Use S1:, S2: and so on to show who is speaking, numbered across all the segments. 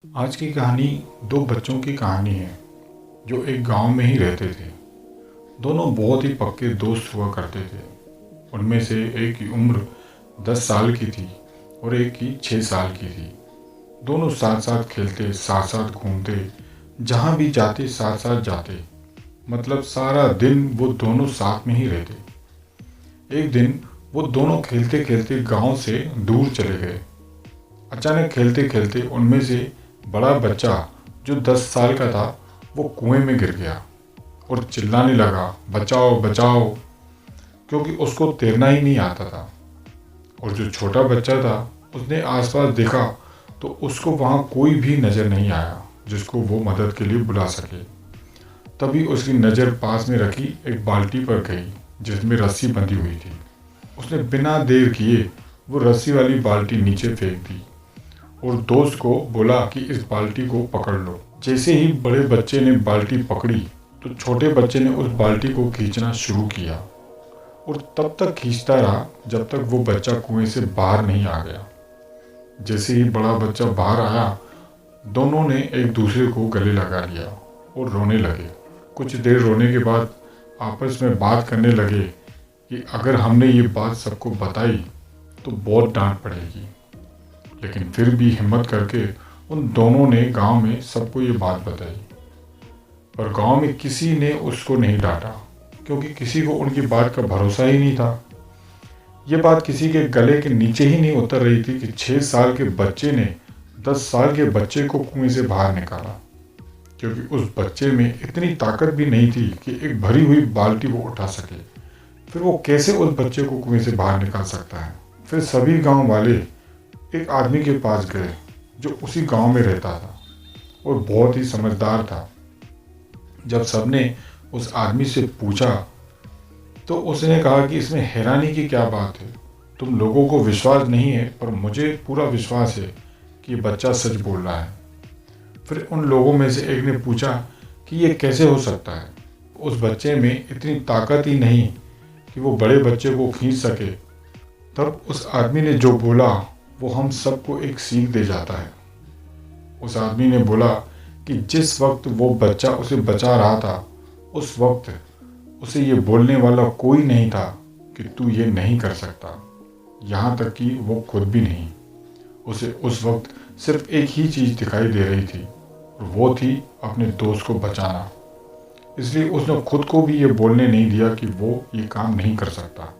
S1: आज की कहानी दो बच्चों की कहानी है जो एक गांव में ही रहते थे। दोनों बहुत ही पक्के दोस्त हुआ करते थे। उनमें से एक की उम्र 10 साल की थी और एक की 6 साल की थी। दोनों साथ साथ खेलते, साथ साथ घूमते, जहाँ भी जाते साथ साथ जाते। मतलब सारा दिन वो दोनों साथ में ही रहते। एक दिन वो दोनों खेलते खेलते गांव से दूर चले गए। अचानक खेलते खेलते उनमें से बड़ा बच्चा जो 10 साल का था वो कुएं में गिर गया और चिल्लाने लगा, बचाओ बचाओ, क्योंकि उसको तैरना ही नहीं आता था। और जो छोटा बच्चा था उसने आसपास देखा तो उसको वहाँ कोई भी नज़र नहीं आया जिसको वो मदद के लिए बुला सके। तभी उसकी नज़र पास में रखी एक बाल्टी पर गई जिसमें रस्सी बंधी हुई थी। उसने बिना देर किए वो रस्सी वाली बाल्टी नीचे फेंक दी और दोस्त को बोला कि इस बाल्टी को पकड़ लो। जैसे ही बड़े बच्चे ने बाल्टी पकड़ी तो छोटे बच्चे ने उस बाल्टी को खींचना शुरू किया और तब तक खींचता रहा जब तक वो बच्चा कुएं से बाहर नहीं आ गया। जैसे ही बड़ा बच्चा बाहर आया, दोनों ने एक दूसरे को गले लगा लिया और रोने लगे। कुछ देर रोने के बाद आपस में बात करने लगे कि अगर हमने ये बात सबको बताई तो बहुत डांट पड़ेगी। लेकिन फिर भी हिम्मत करके उन दोनों ने गांव में सबको ये बात बताई। पर गांव में किसी ने उसको नहीं डांटा क्योंकि किसी को उनकी बात का भरोसा ही नहीं था। ये बात किसी के गले के नीचे ही नहीं उतर रही थी कि 6 साल के बच्चे ने 10 साल के बच्चे को कुएं से बाहर निकाला, क्योंकि उस बच्चे में इतनी ताकत भी नहीं थी कि एक भरी हुई बाल्टी वो उठा सके। फिर वो कैसे उस बच्चे को कुएं से बाहर निकाल सकता है। फिर सभी गांव वाले एक आदमी के पास गए जो उसी गांव में रहता था और बहुत ही समझदार था। जब सबने उस आदमी से पूछा तो उसने कहा कि इसमें हैरानी की क्या बात है, तुम लोगों को विश्वास नहीं है पर मुझे पूरा विश्वास है कि ये बच्चा सच बोल रहा है। फिर उन लोगों में से एक ने पूछा कि ये कैसे हो सकता है, उस बच्चे में इतनी ताकत ही नहीं कि वो बड़े बच्चे को खींच सके। तब उस आदमी ने जो बोला वो हम सबको एक सीख दे जाता है। उस आदमी ने बोला कि जिस वक्त वो बच्चा उसे बचा रहा था उस वक्त उसे ये बोलने वाला कोई नहीं था कि तू ये नहीं कर सकता। यहाँ तक कि वो खुद भी नहीं। उसे उस वक्त सिर्फ एक ही चीज़ दिखाई दे रही थी और वो थी अपने दोस्त को बचाना। इसलिए उसने खुद को भी ये बोलने नहीं दिया कि वो ये काम नहीं कर सकता।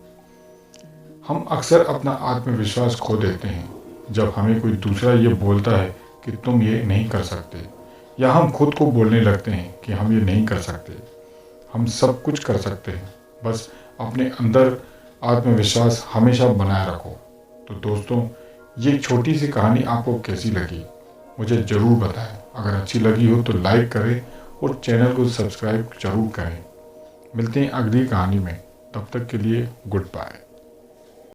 S1: हम अक्सर अपना आत्मविश्वास खो देते हैं जब हमें कोई दूसरा ये बोलता है कि तुम ये नहीं कर सकते, या हम खुद को बोलने लगते हैं कि हम ये नहीं कर सकते। हम सब कुछ कर सकते हैं, बस अपने अंदर आत्मविश्वास हमेशा बनाए रखो। तो दोस्तों, ये छोटी सी कहानी आपको कैसी लगी मुझे ज़रूर बताएं। अगर अच्छी लगी हो तो लाइक करें और चैनल को सब्सक्राइब ज़रूर करें। मिलते हैं अगली कहानी में, तब तक के लिए गुड बाय।